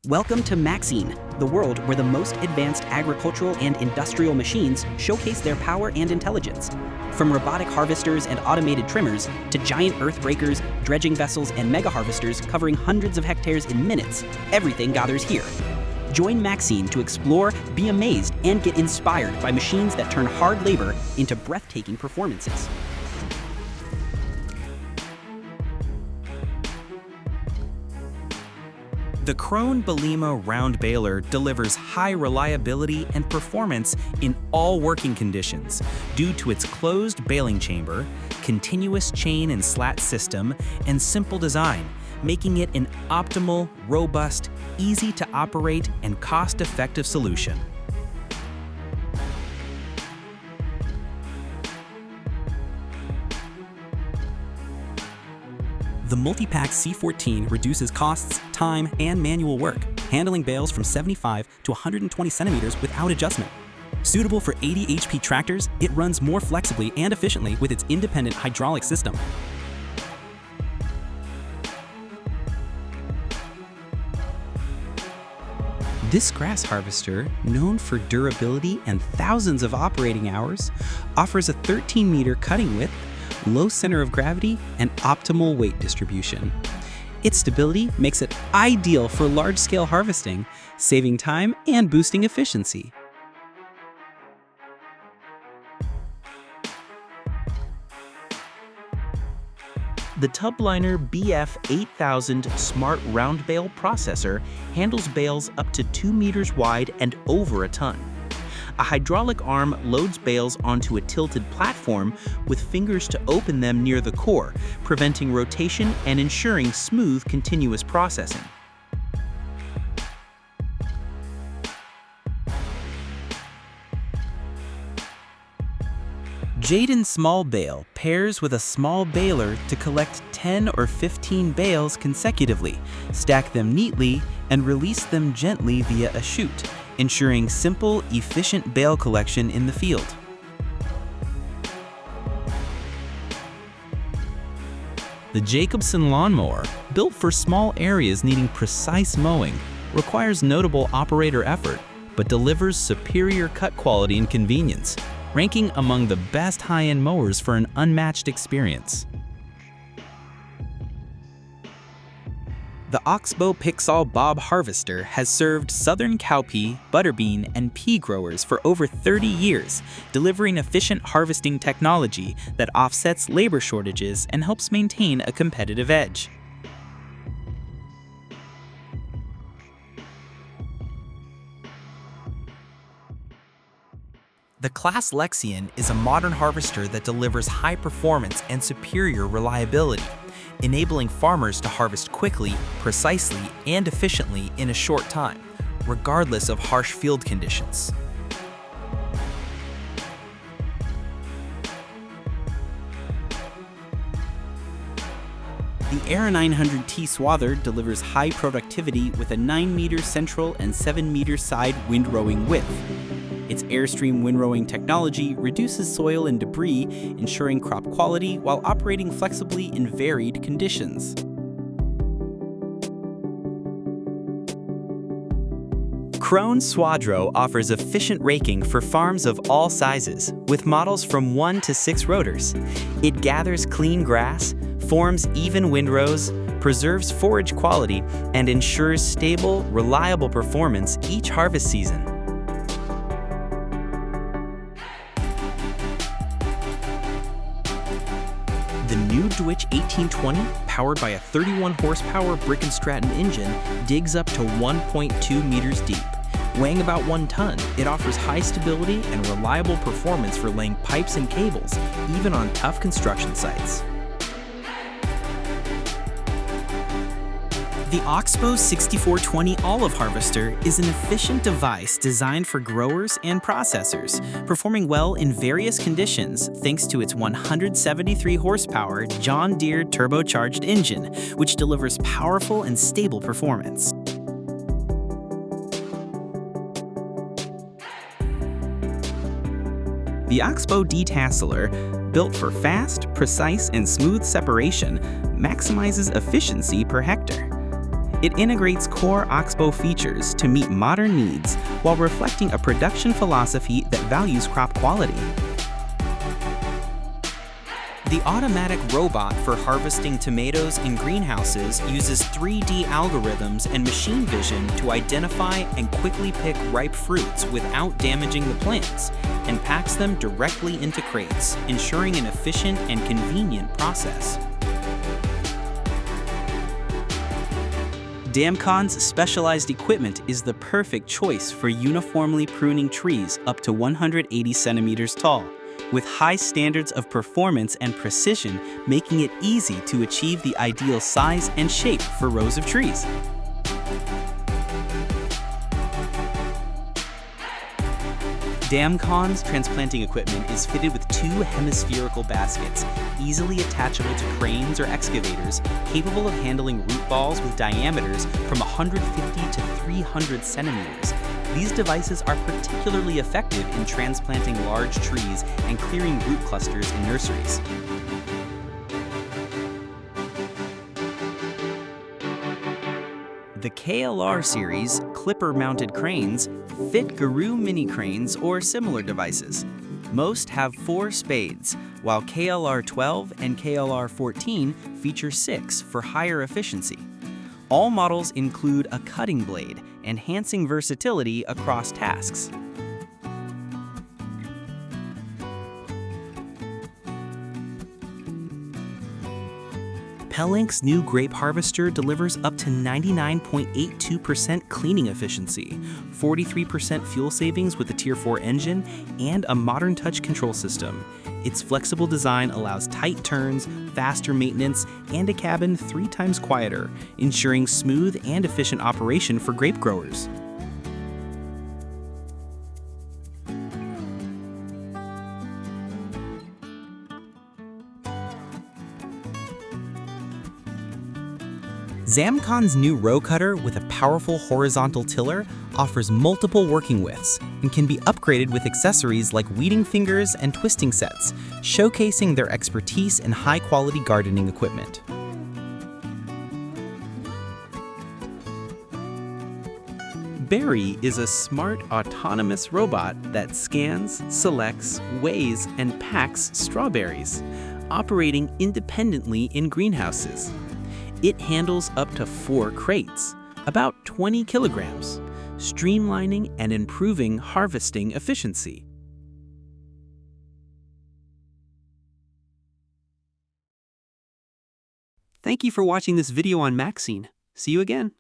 Welcome to Maxhine, the world where the most advanced agricultural and industrial machines showcase their power and intelligence. From robotic harvesters and automated trimmers to giant earth breakers, dredging vessels, and mega harvesters covering hundreds of hectares in minutes, everything gathers here. Join Maxhine to explore, be amazed, and get inspired by machines that turn hard labor into breathtaking performances. The Krone Belima round baler delivers high reliability and performance in all working conditions due to its closed baling chamber, continuous chain and slat system, and simple design, making it an optimal, robust, easy to operate, and cost-effective solution. The Multipack C14 reduces costs, time, and manual work, handling bales from 75 to 120 centimeters without adjustment. Suitable for 80 HP tractors, it runs more flexibly and efficiently with its independent hydraulic system. This grass harvester, known for durability and thousands of operating hours, offers a 13-meter cutting width, low center of gravity, and optimal weight distribution. Its stability makes it ideal for large-scale harvesting, saving time and boosting efficiency. The Tubliner BF8000 Smart Round Bale Processor handles bales up to 2 meters wide and over a ton. A hydraulic arm loads bales onto a tilted platform with fingers to open them near the core, preventing rotation and ensuring smooth, continuous processing. Jaden Small Bale pairs with a small baler to collect 10 or 15 bales consecutively, stack them neatly, and release them gently via a chute, ensuring simple, efficient bale collection in the field. The Jacobson lawnmower, built for small areas needing precise mowing, requires notable operator effort, but delivers superior cut quality and convenience, ranking among the best high-end mowers for an unmatched experience. The Oxbow Pixall Bob Harvester has served southern cowpea, butterbean, and pea growers for over 30 years, delivering efficient harvesting technology that offsets labor shortages and helps maintain a competitive edge. The Class Lexion is a modern harvester that delivers high performance and superior reliability, enabling farmers to harvest quickly, precisely, and efficiently in a short time, regardless of harsh field conditions. The Era 900T Swather delivers high productivity with a 9-meter central and 7-meter side windrowing width. Its Airstream windrowing technology reduces soil and debris, ensuring crop quality while operating flexibly in varied conditions. Krone Swadro offers efficient raking for farms of all sizes, with models from 1 to 6 rotors. It gathers clean grass, forms even windrows, preserves forage quality, and ensures stable, reliable performance each harvest season. The new Dwitch 1820, powered by a 31 horsepower Brick & Stratton engine, digs up to 1.2 meters deep. Weighing about 1 ton, it offers high stability and reliable performance for laying pipes and cables, even on tough construction sites. The Oxbow 6420 Olive Harvester is an efficient device designed for growers and processors, performing well in various conditions thanks to its 173 horsepower John Deere turbocharged engine, which delivers powerful and stable performance. The Oxbow Detasseler, built for fast, precise, and smooth separation, maximizes efficiency per hectare. It integrates core Oxbow features to meet modern needs while reflecting a production philosophy that values crop quality. The automatic robot for harvesting tomatoes in greenhouses uses 3D algorithms and machine vision to identify and quickly pick ripe fruits without damaging the plants, and packs them directly into crates, ensuring an efficient and convenient process. Damcon's specialized equipment is the perfect choice for uniformly pruning trees up to 180 centimeters tall, with high standards of performance and precision, making it easy to achieve the ideal size and shape for rows of trees. Damcon's transplanting equipment is fitted with 2 hemispherical baskets, easily attachable to cranes or excavators, capable of handling root balls with diameters from 150 to 300 centimeters. These devices are particularly effective in transplanting large trees and clearing root clusters in nurseries. The KLR series clipper-mounted cranes fit Guru mini cranes or similar devices. Most have 4 spades, while KLR 12 and KLR 14 feature 6 for higher efficiency. All models include a cutting blade, enhancing versatility across tasks. Pellink's new grape harvester delivers up to 99.82% cleaning efficiency, 43% fuel savings with a Tier 4 engine, and a modern touch control system. Its flexible design allows tight turns, faster maintenance, and a cabin 3 times quieter, ensuring smooth and efficient operation for grape growers. Zamcon's new row cutter with a powerful horizontal tiller offers multiple working widths and can be upgraded with accessories like weeding fingers and twisting sets, showcasing their expertise in high-quality gardening equipment. Berry is a smart, autonomous robot that scans, selects, weighs, and packs strawberries, operating independently in greenhouses. It handles up to 4 crates, about 20 kilograms, streamlining and improving harvesting efficiency. Thank you for watching this video on Maxhine. See you again.